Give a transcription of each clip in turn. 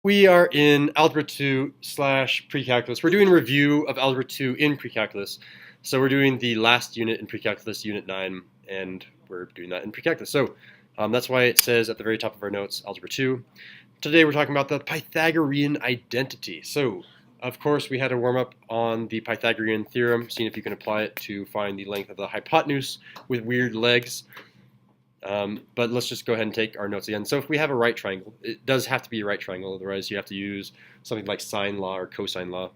We are in Algebra 2 / Pre-Calculus. We're doing a review of Algebra 2 in Pre-Calculus. So we're doing the last unit in Pre-Calculus, Unit 9, and we're doing that in Pre-Calculus. So that's why it says at the very top of our notes, Algebra 2. Today we're talking about the Pythagorean Identity. So, of course, we had a warm-up on the Pythagorean theorem, seeing if you can apply it to find the length of the hypotenuse with weird legs. But let's just go ahead and take our notes again. So if we have a right triangle, it does have to be a right triangle, otherwise you have to use something like sine law or cosine law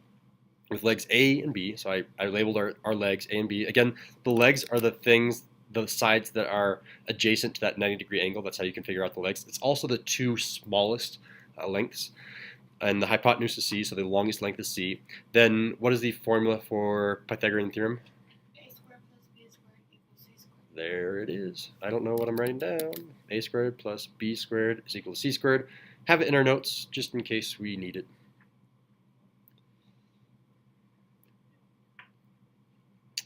with legs A and B. So I labeled our legs A and B. Again, the legs are the sides that are adjacent to that 90-degree angle. That's how you can figure out the legs. It's also the two smallest lengths. And the hypotenuse is C, so the longest length is C. Then what is the formula for Pythagorean theorem? There it is. I don't know what I'm writing down. A squared plus B squared is equal to C squared. Have it in our notes just in case we need it.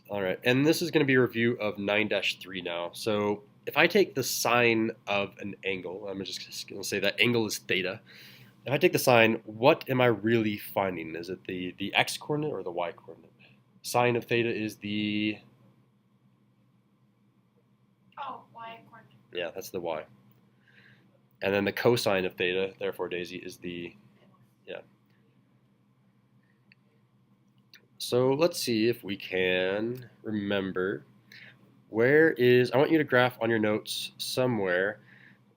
All right, and this is going to be a review of 9-3 now. So if I take the sine of an angle, I'm just going to say that angle is theta. If I take the sine, what am I really finding? Is it the x coordinate or the y coordinate? Sine of theta is the... Y coordinate. Yeah, that's the y. And then the cosine of theta, therefore Daisy, is the, yeah. So let's see if we can remember where is, I want you to graph on your notes somewhere,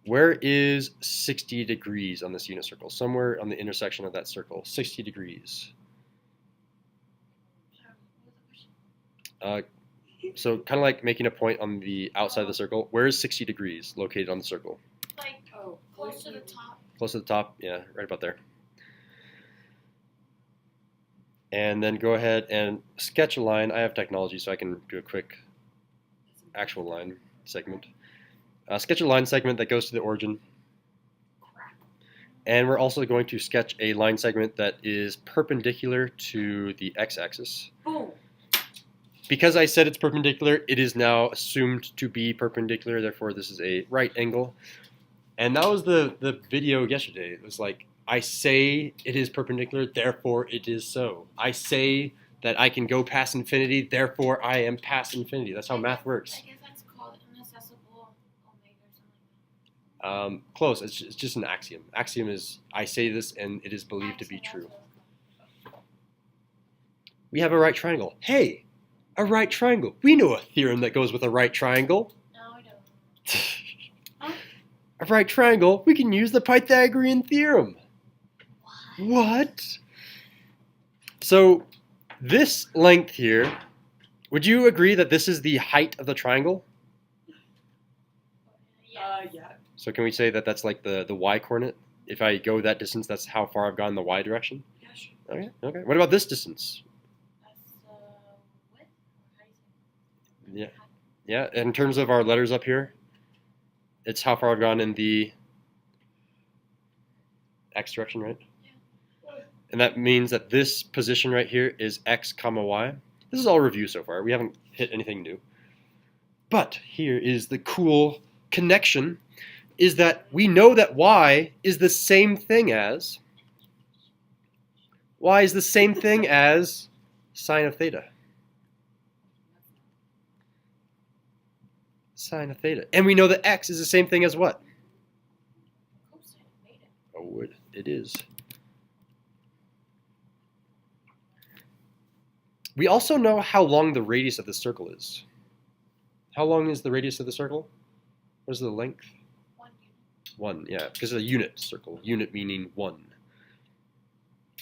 where is 60 degrees on this unit circle? Somewhere on the intersection of that circle, 60 degrees. So kind of like making a point on the outside of the circle. Where is 60 degrees located on the circle? Like, close to the top. Close to the top, yeah, right about there. And then go ahead and sketch a line. I have technology, so I can do a quick actual line segment. Sketch a line segment that goes to the origin. And we're also going to sketch a line segment that is perpendicular to the x-axis. Boom. Because I said it's perpendicular, it is now assumed to be perpendicular, therefore this is a right angle. And that was the video yesterday. It was like, I say it is perpendicular, therefore it is so. I say that I can go past infinity, therefore I am past infinity. That's how math works. I guess that's called inaccessible omega or something. Close, it's just an axiom. Axiom is, I say this and it is believed to be true. We have a right triangle. Hey! A right triangle. We know a theorem that goes with a right triangle. No, I don't. A right triangle, we can use the Pythagorean theorem. What? So this length here, would you agree that this is the height of the triangle? Yeah. So can we say that that's like the y coordinate? If I go that distance, that's how far I've gone in the y direction? Yeah, sure. Okay, okay. What about this distance? Yeah, yeah. In terms of our letters up here, it's how far I've gone in the x direction, right? Yeah. And that means that this position right here is x comma y. This is all review so far. We haven't hit anything new. But here is the cool connection, is that we know that y is the same thing as sine of theta. Sine of theta. And we know that x is the same thing as what? Cosine of theta. Oh, it is. We also know how long the radius of the circle is. How long is the radius of the circle? What is the length? 1 unit. 1, yeah, because it's a unit circle. Unit meaning 1.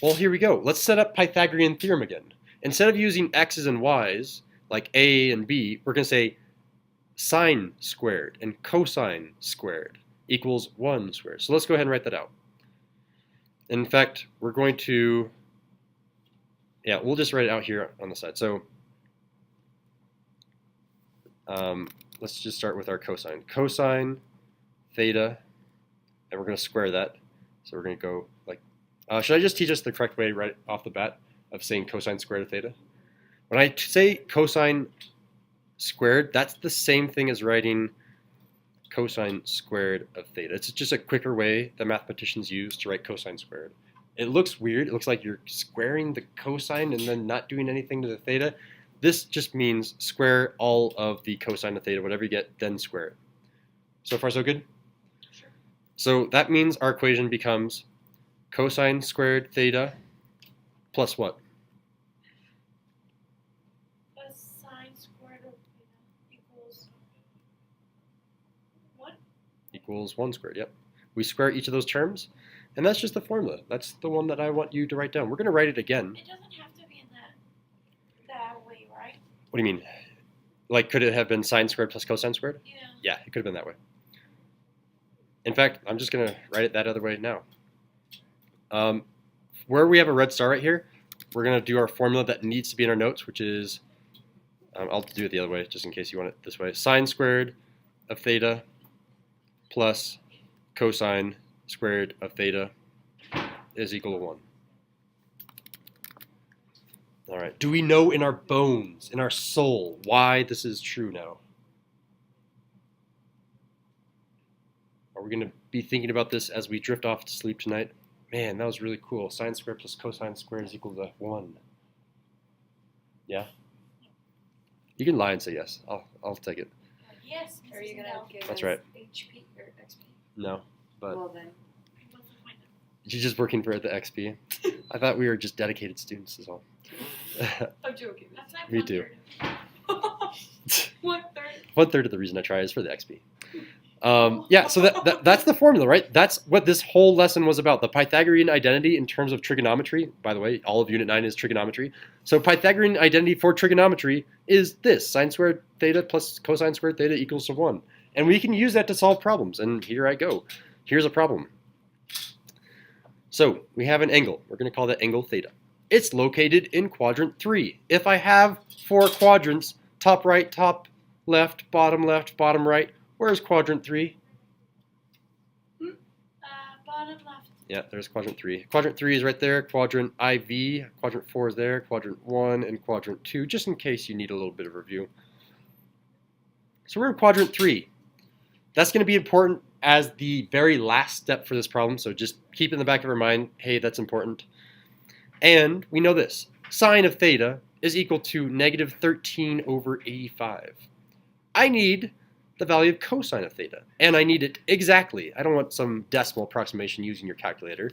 Well, here we go. Let's set up Pythagorean theorem again. Instead of using x's and y's, like a and b, we're going to say sine squared and cosine squared equals 1 squared. So let's go ahead and write that out. In fact, we're going to, yeah, we'll just write it out here on the side. So let's just start with our cosine. Cosine theta, and we're going to square that. So we're going to go like, should I just teach us the correct way right off the bat of saying cosine squared of theta? When I say cosine squared, that's the same thing as writing cosine squared of theta. It's just a quicker way that mathematicians use to write cosine squared. It looks weird. It looks like you're squaring the cosine and then not doing anything to the theta. This just means square all of the cosine of theta, whatever you get, then square it. So far, so good? Sure. So that means our equation becomes cosine squared theta plus what? Plus sine squared of theta equals 1. Equals 1 squared, yep. We square each of those terms, and that's just the formula. That's the one that I want you to write down. We're going to write it again. It doesn't have to be in that way, right? What do you mean? Like, could it have been sine squared plus cosine squared? Yeah. Yeah, it could have been that way. In fact, I'm just going to write it that other way now. Where we have a red star right here, we're going to do our formula that needs to be in our notes, which is, I'll do it the other way just in case you want it this way. Sine squared of theta plus cosine squared of theta is equal to 1. All right. Do we know in our bones, in our soul, why this is true now? Are we going to be thinking about this as we drift off to sleep tonight? Man, that was really cool. Sine squared plus cosine squared is equal to 1. Yeah? You can lie and say yes. I'll take it. Yes. Are you gonna give That's us right. HP or XP? No, but Well then, What's the point of you're just working for the XP. I thought we were just dedicated students is all. I'm joking. That's like Me too. 1/3. 1/3 of the reason I try is for the XP. Yeah, so that's the formula, right? That's what this whole lesson was about. The Pythagorean identity in terms of trigonometry. By the way, all of Unit 9 is trigonometry. So Pythagorean identity for trigonometry is this. Sine squared theta plus cosine squared theta equals to 1. And we can use that to solve problems. And here I go. Here's a problem. So we have an angle. We're going to call that angle theta. It's located in quadrant 3. If I have 4 quadrants, top right, top left, bottom right, where's quadrant 3? Bottom left. Yeah, there's quadrant 3. Quadrant 3 is right there. Quadrant IV. Quadrant 4 is there. Quadrant 1 and quadrant 2, just in case you need a little bit of review. So we're in quadrant 3. That's going to be important as the very last step for this problem, so just keep in the back of our mind, hey, that's important. And we know this. Sine of theta is equal to negative 13 over 85. I need the value of cosine of theta, and I need it exactly. I don't want some decimal approximation using your calculator.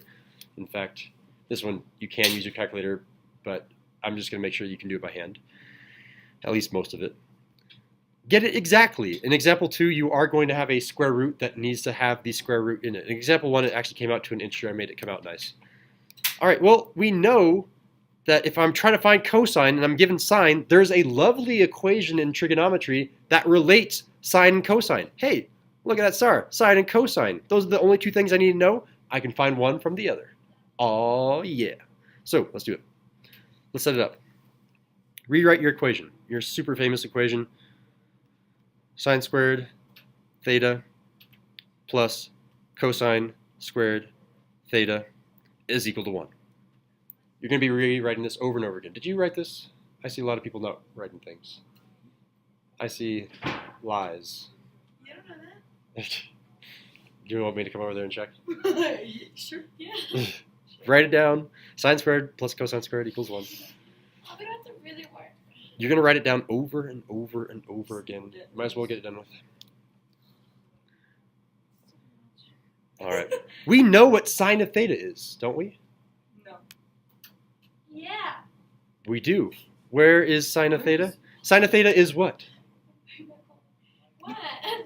In fact, this one you can use your calculator, but I'm just going to make sure you can do it by hand, at least most of it. Get it exactly. In example 2, you are going to have a square root that needs to have the square root in it. In example 1, it actually came out to an integer. I made it come out nice. All right, well, we know that if I'm trying to find cosine and I'm given sine, there's a lovely equation in trigonometry that relates sine and cosine. Hey, look at that star, sine and cosine. Those are the only 2 things I need to know. I can find one from the other. Oh, yeah. So let's do it. Let's set it up. Rewrite your equation, your super famous equation. Sine squared theta plus cosine squared theta is equal to 1. You're going to be rewriting this over and over again. Did you write this? I see a lot of people not writing things. I see lies. you don't know that. Do you want me to come over there and check? Sure. Yeah. Write it down. Sine squared plus cosine squared equals 1. Oh, we don't have to really work. You're going to write it down over and over and over again. Might as well get it done with. All right. We know what sine of theta is, don't we? No. Yeah. We do. Where is sine of theta? Sine of theta is what? What?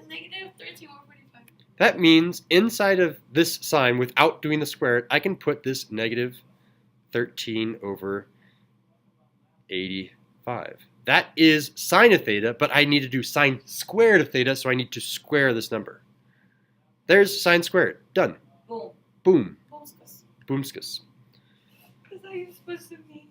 Negative 13 over 45. That means inside of this sign, without doing the square, I can put this negative 13 over 85. That is sine of theta, but I need to do sine squared of theta, so I need to square this number. There's sine squared. Done. Boom. Boom. Boomskus. Boomskus. That's how you're supposed to mean.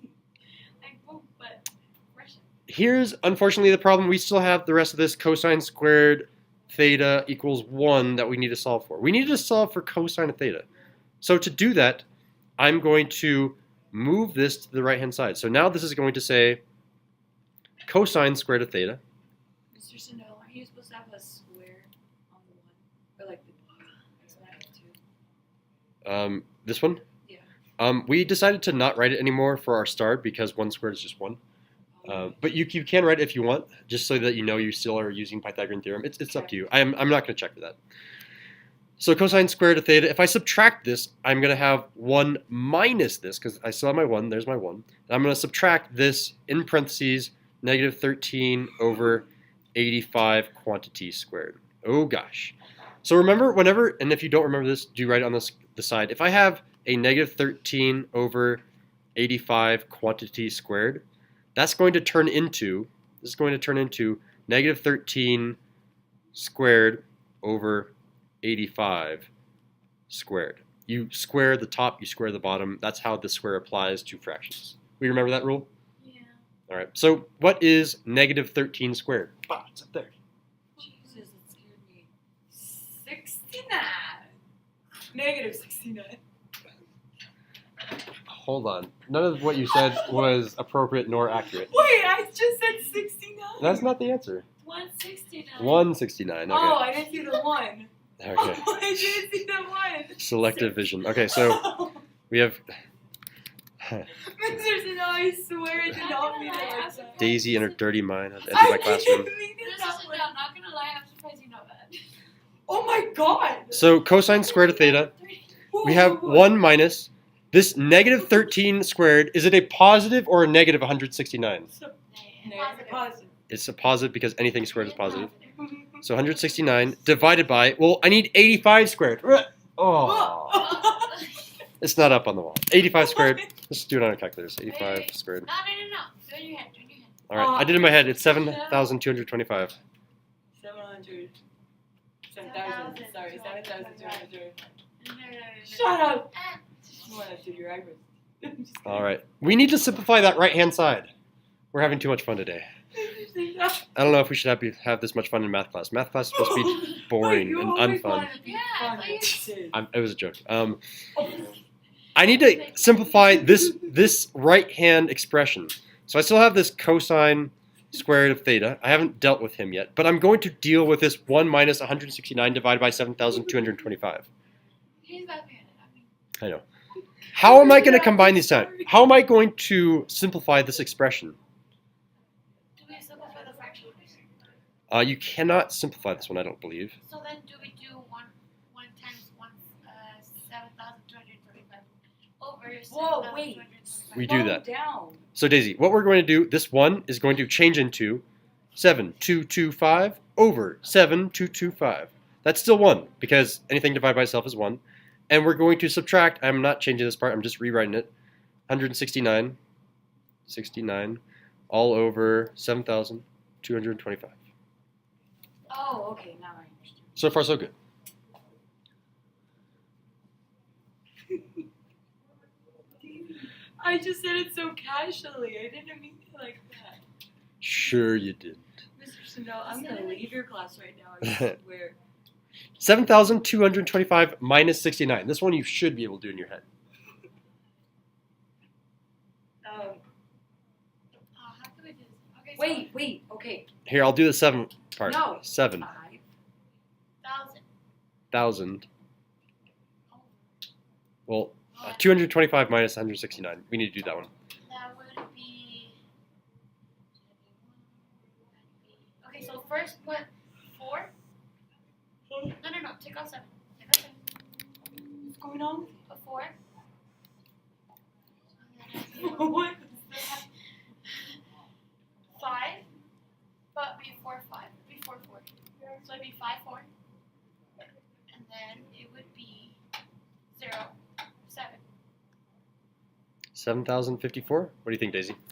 Like boom, but Russian. Here's, unfortunately, the problem. We still have the rest of this cosine squared theta equals 1 that we need to solve for. We need to solve for cosine of theta. So to do that, I'm going to move this to the right-hand side. So now this is going to say cosine squared of theta. Mr. Sano, are you supposed to have a square on the one? This one? Yeah. We decided to not write it anymore for our start because 1 squared is just 1. But you can write it if you want, just so that you know you still are using Pythagorean theorem. It's up to you. I'm not going to check for that. So cosine squared of theta, if I subtract this, I'm going to have 1 minus this, because I still have my 1. There's my 1. And I'm going to subtract this, in parentheses, negative 13 over 85 quantity squared. Oh gosh. So remember, whenever, and if you don't remember this, do write it on the side. If I have a negative 13 over 85 quantity squared, that's going to turn into, negative 13 squared over 85 squared. You square the top, you square the bottom. That's how the square applies to fractions. We remember that rule? Yeah. All right. So what is negative 13 squared? Ah, it's up there. Jesus, it scared me. 69. Negative 69. Hold on. None of what you said was appropriate nor accurate. Wait, I just said 69. That's not the answer. 169. 169. Okay. Oh, I didn't see the 1. Okay. Oh, I didn't see the 1. Selective vision. Okay, so we have Mr. Sano, I swear I did not mean it like that. Daisy and her dirty mind have entered I my classroom. didn't mean it This that is way. not gonna lie, I'm surprised you know that. Oh my god. So cosine squared of theta, we have 1 minus this negative 13 squared. Is it a positive or a negative 169? Positive. It's a positive because anything squared is positive. So 169 divided by, well, I need 85 squared. Oh, it's not up on the wall. 85 squared. Let's do it on our calculators. 85 squared. No. Do it in your head. Do it in your head. All right, I did it in my head. It's 7,225. 700. 7,000. Sorry, 7,200. No. Shut up. Ah. You want to do your eyebrows. All right, we need to simplify that right-hand side. We're having too much fun today. I don't know if we should have this much fun in math class. Math class is supposed to be boring and unfun. It was a joke. I need to simplify this right-hand expression. So I still have this cosine squared of theta. I haven't dealt with him yet, but I'm going to deal with this 1 minus 169 divided by 7,225. He's not paying it. I know. How am I going to combine these two? How am I going to simplify this expression? Do we simplify the fractions? You cannot simplify this one, I don't believe. So then do we do 1 times 1, 7,235 over Whoa, wait. 7,225? We do that. Down. So Daisy, what we're going to do, this 1 is going to change into 7,225 over 7,225. That's still 1, because anything divided by itself is 1. And we're going to subtract, I'm not changing this part, I'm just rewriting it, 169, 69, all over 7,225. Oh, okay, now I understand. So far, so good. I just said it so casually. I didn't mean it like that. Sure you didn't. Mr. Sandel, I'm going to leave your class right now. I swear. 7,225 minus 69. This one you should be able to do in your head. Oh, how can we do this? Okay, so Wait, okay. Here, I'll do the 7 part. No. 7,000. 1,000. Well, 225 minus 169. We need to do that one. That would be. Okay, so first put 4. No. Take off 7. Take off 7. What's going on? Put 4. What? 5. But before 5. Before 4. So it'd be 5, 4. And then it would be 0, 7. 7,054? What do you think, Daisy? Can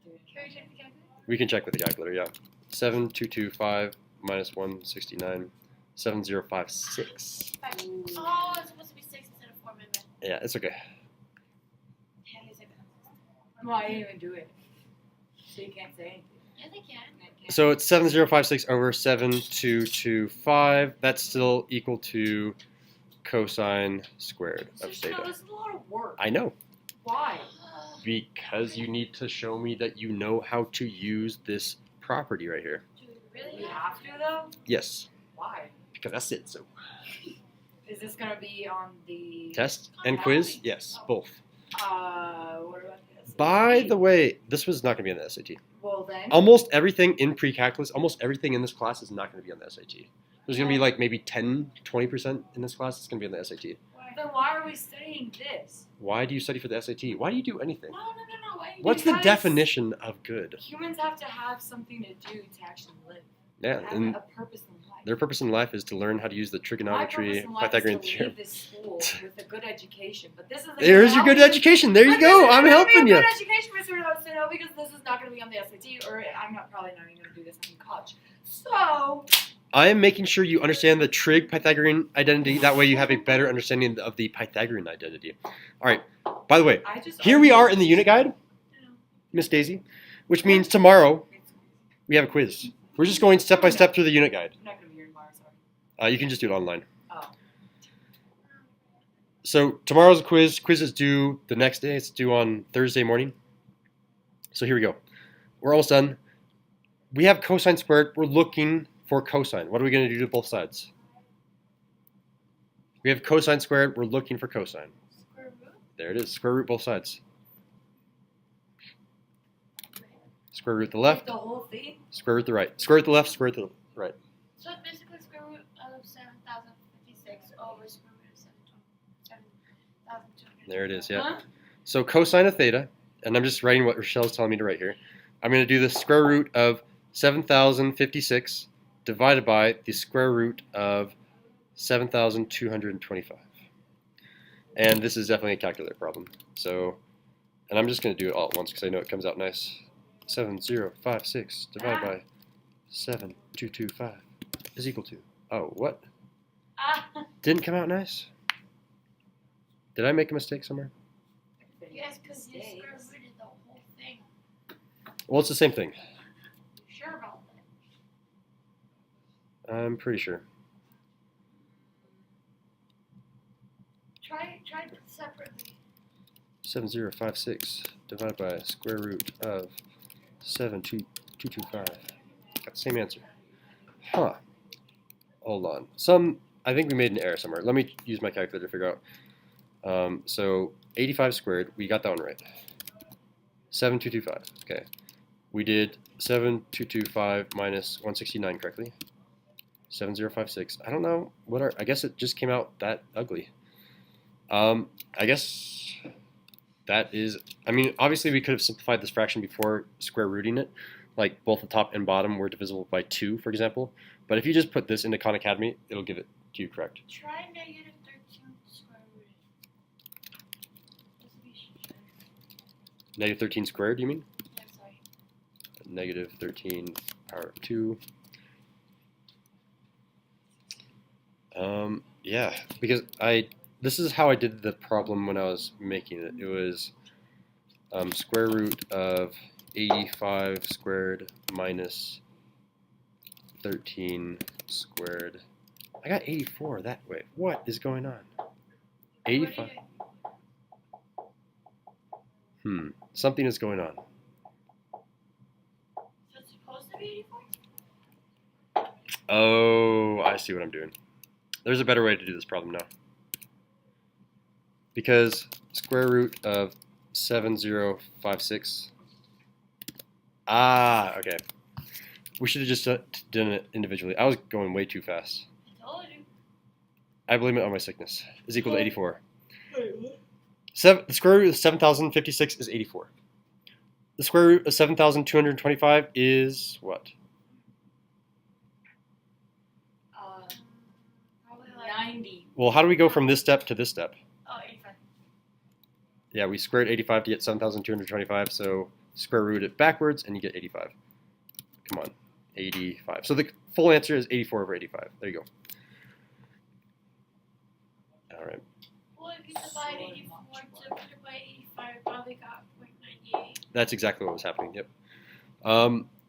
we check the calculator? We can check with the calculator, yeah. 7,225 minus 169, 7,056. 5. Oh, it's supposed to be 6 instead of 4, my bad. Yeah, it's okay. Yeah, they said that. No, I didn't even do it. So you can't say anything. Yeah, they can. So it's 7,056 over 7,225. That's still equal to cosine squared of Mr. Sandel, theta. this is a lot of work. I know. Why? Because you need to show me that you know how to use this property right here. Do we really We have to, though? Yes, Why? because that's it. So Is this gonna be on the test and quiz, yes, both. what about this? By the way, this was not going to be on the SAT. Well then. Almost everything in pre-calculus, almost everything in this class is not going to be on the SAT. There's going to be like maybe 10, 20% in this class that's going to be on the SAT. Then why are we studying this? Why do you study for the SAT? Why do you do anything? No. What's the Because definition of good? Humans have to have something to do to actually live. Yeah, Have and a purpose in life. their purpose in life is to learn how to use the My trigonometry, purpose in life Pythagorean is to theorem. leave this school with a good education, but this is. There's your good education. There you go. I'm helping you. Good education, Mr. No, because this is not going to be on the SAT, or I'm probably not even going to do this in college. So. I am making sure you understand the trig Pythagorean identity. That way you have a better understanding of the Pythagorean identity. All right. By the way, here we are in the unit guide, Miss Daisy, which means tomorrow we have a quiz. We're just going step by step through the unit guide. I'm not going to be here tomorrow, sorry. You can just do it online. Oh. So tomorrow's a quiz. Quiz is due the next day. It's due on Thursday morning. So here we go. We're almost done. We have cosine squared. We're looking for cosine. What are we going to do to both sides? We have cosine squared. We're looking for cosine. Square root? There it is. Square root both sides. Square root the left. The whole thing? Square root the right. Square root the left. Square root the right. So it's basically square root of 7,056 over square root of 7,200. There it is. Yeah. Huh? So cosine of theta, and I'm just writing what Rochelle's telling me to write here. I'm going to do the square root of 7,056 divided by the square root of 7,225. And this is definitely a calculator problem. So, and I'm just going to do it all at once because I know it comes out nice. 7,056 divided by 7,225 is equal to, oh, what? Didn't come out nice? Did I make a mistake somewhere? Yes, because you square rooted the whole thing. Well, it's the same thing. You sure about that? I'm pretty sure. Try it separately. 7,056 divided by square root of 7,225. Got the same answer. Huh. Hold on. I think we made an error somewhere. Let me use my calculator to figure out. So 85 squared, we got that one right. 7,225. Okay. We did 7,225 minus 169 correctly. 7,056. I don't know I guess it just came out that ugly. I guess that is, I mean, obviously we could have simplified this fraction before square rooting it, like both the top and bottom were divisible by 2, for example. But if you just put this into Khan Academy, it'll give it to you correct. Try negative 13 square rooted. Negative 13 squared, you mean? Yeah, sorry. Negative 13 power of 2. Yeah, because this is how I did the problem when I was making it. It was square root of 85 squared minus 13 squared. I got 84 that way. What is going on? 85. Something is going on. So it's supposed to be 84? Oh, I see what I'm doing. There's a better way to do this problem now. Because square root of 7,056. Okay. We should have just done it individually. I was going way too fast. I told you. I blame it on my sickness. Is equal to 84. The square root of 7,056 is 84. The square root of 7,225 is what? Probably like 90. Well, how do we go from this step to this step? Oh, 85. Yeah, we squared 85 to get 7,225, so square root it backwards and you get 85. Come on, 85. So the full answer is 84 over 85. There you go. All right. Well, if you divide 84 divided by 85, you probably got 0.98. That's exactly what was happening, yep.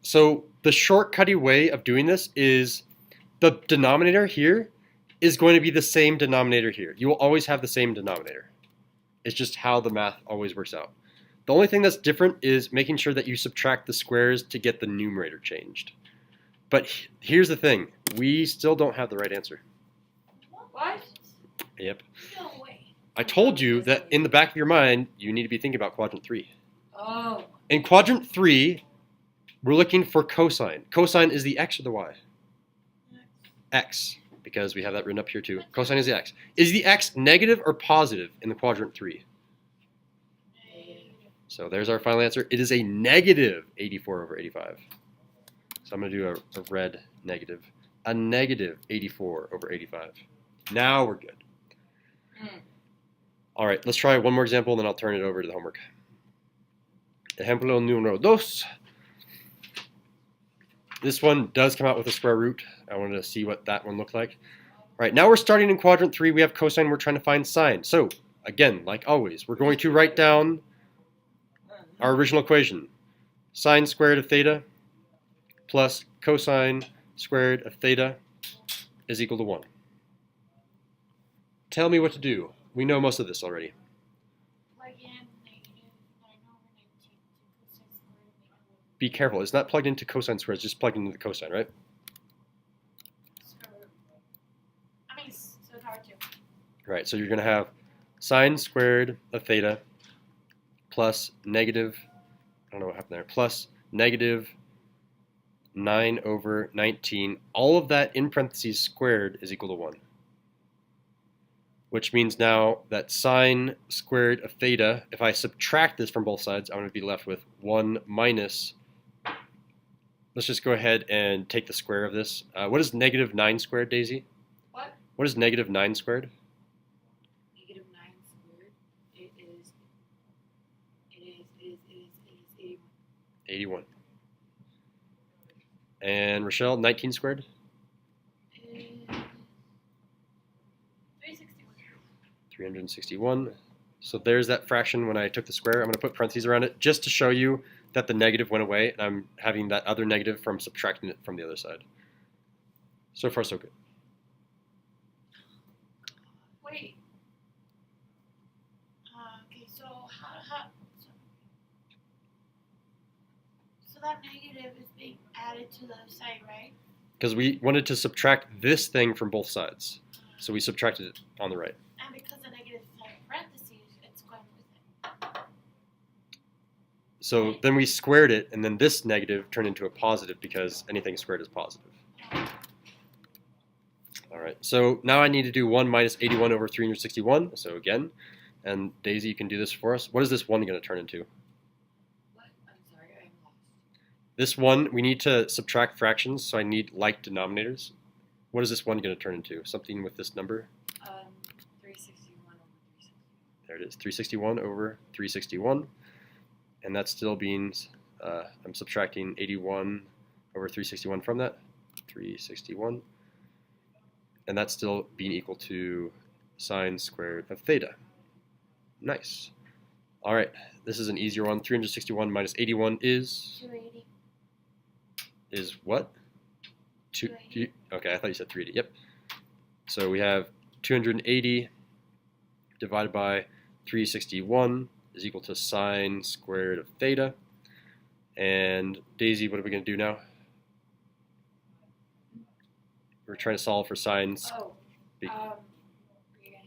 So the shortcutty way of doing this is the denominator here is going to be the same denominator here. You will always have the same denominator. It's just how the math always works out. The only thing that's different is making sure that you subtract the squares to get the numerator changed. But here's the thing. We still don't have the right answer. What? Yep. No way. I told you that in the back of your mind, you need to be thinking about quadrant 3. Oh. In quadrant 3, we're looking for cosine. Cosine is the x or the y? X, because we have that written up here too. Cosine is the x. Is the x negative or positive in the quadrant 3? So there's our final answer. It is a negative 84 over 85. So I'm going to do a red negative. A negative 84 over 85. Now we're good. All right, let's try one more example, and then I'll turn it over to the homework. Ejemplo número 2. This one does come out with a square root. I wanted to see what that one looked like. All right, now we're starting in quadrant 3. We have cosine. We're trying to find sine. So, again, like always, we're going to write down our original equation. Sine squared of theta plus cosine squared of theta is equal to 1. Tell me what to do. We know most of this already. Plug in negative 9 over 19 to cosine squared of negative Be careful. It's not plugged into cosine squared. It's just plugged into the cosine, right? square root. I mean, so it's hard to. Right, so you're going to have sine squared of theta plus negative, I don't know what happened there, plus negative 9 over 19. All of that in parentheses squared is equal to 1. Which means now that sine squared of theta, if I subtract this from both sides, I'm going to be left with 1 minus, let's just go ahead and take the square of this. What is negative 9 squared, Daisy? What? What is negative 9 squared? Negative 9 squared. It is 81. 81. And Rochelle, 19 squared? 361. So there's that fraction when I took the square. I'm going to put parentheses around it just to show you that the negative went away, and I'm having that other negative from subtracting it from the other side. So far, so good. Wait. Okay, so so that negative is being added to the other side, right? Because we wanted to subtract this thing from both sides. So we subtracted it on the right. And because the negative is in parentheses, it's going with it. So then we squared it, and then this negative turned into a positive because anything squared is positive. All right, so now I need to do 1 minus 81 over 361. So again, and Daisy, you can do this for us. What is this 1 going to turn into? What? I'm sorry, I'm lost. This 1, we need to subtract fractions, so I need like denominators. What is this 1 going to turn into? Something with this number? 361 over 361. There it is, 361 over 361. And that still means I'm subtracting 81 over 361 from that. 361. And that's still being equal to sine squared of theta. Nice. All right, this is an easier one. 361 minus 81 is 280. Is what? 280. Okay, I thought you said 380. Yep. So we have 280 divided by 361 is equal to sine squared of theta. And Daisy, what are we going to do now? We're trying to solve for sine. Oh, we're going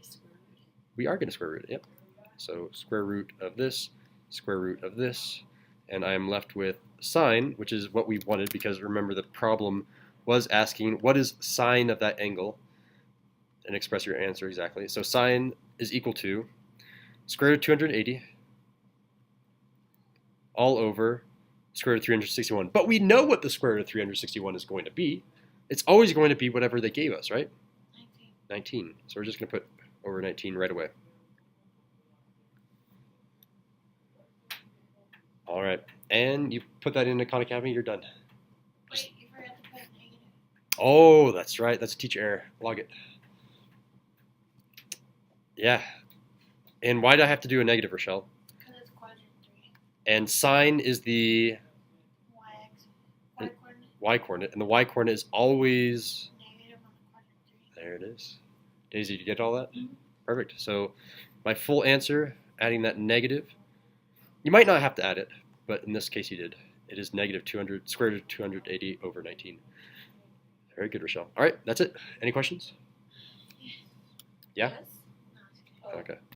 to square root it. We are going to square root it, yep. So square root of this, square root of this, and I am left with sine, which is what we wanted because remember the problem was asking what is sine of that angle, and express your answer exactly. So sine is equal to square root of 280 all over square root of 361. But we know what the square root of 361 is going to be. It's always going to be whatever they gave us, right? 19. So we're just going to put over 19 right away. All right. And you put that in Khan Academy, you're done. Wait, you forgot to put a negative. Oh, that's right. That's a teacher error. Log it. Yeah. And why do I have to do a negative, Rochelle? Because it's quadrant 3. And sine is the Y-axis. Y-coordinate. y-coordinate. And the y-coordinate is always... Negative on the quadrant 3. There it is. Daisy, did you get all that? Mm-hmm. Perfect. So my full answer, adding that negative, you might not have to add it, but in this case you did. It is negative 200, square root of 280 over 19. Very good, Rochelle. All right, that's it. Any questions? Yeah? Yes? Oh. Okay.